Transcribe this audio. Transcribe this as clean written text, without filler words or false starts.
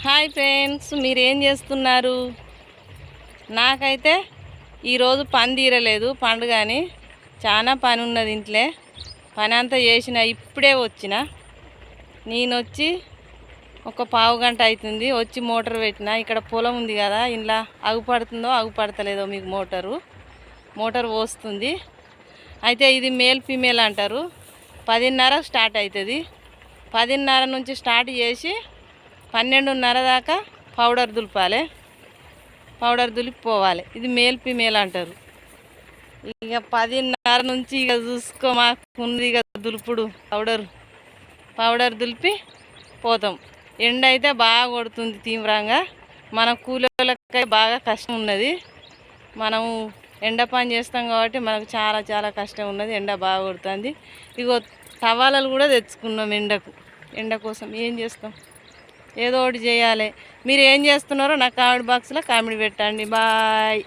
Hi friends, మీరేం చేస్తున్నారు? నాకైతే ఈరోజు పని తీరలేదు, పండుగ అని చాలా పని ఉన్నది ఇంట్లో. పని అంతా చేసిన, ఇప్పుడే వచ్చిన. నేను వచ్చి ఒక పావు గంట అవుతుంది. వచ్చి మోటార్ పెట్టిన. ఇక్కడ పొలం ఉంది కదా, ఇలా అగుపడుతుందో అగుపడతలేదో మీకు మోటార్ పోస్తుంది. అయితే ఇది మేల్ ఫీమేల్ అంటారు. 10:30 స్టార్ట్ అవుతుంది. 10:30 నుంచి స్టార్ట్ చేసి 12:30 దాకా పౌడర్ దులపాలి. పౌడర్ దులిపిపోవాలి. ఇది మేల్ ఫీమేల్ అంటారు. ఇక 10:30 నుంచి ఇక చూసుకో, మాకుంది ఇక దులుపుడు. పౌడర్ దులిపి పోతాం. ఎండ అయితే బాగా కొడుతుంది తీవ్రంగా. మన కూలీలకి బాగా కష్టం ఉన్నది. మనము ఎండ పని చేస్తాం కాబట్టి మనకు చాలా చాలా కష్టం ఉన్నది. ఎండ బాగా కొడుతుంది. ఇగో టవాలలు కూడా తెచ్చుకున్నాం ఎండ కోసం. ఏం చేస్తాం, ఏదో ఒకటి చేయాలి. మీరు ఏం చేస్తున్నారో నాకు కామెంట్ బాక్స్లో కామెంట్ పెట్టండి. బాయ్.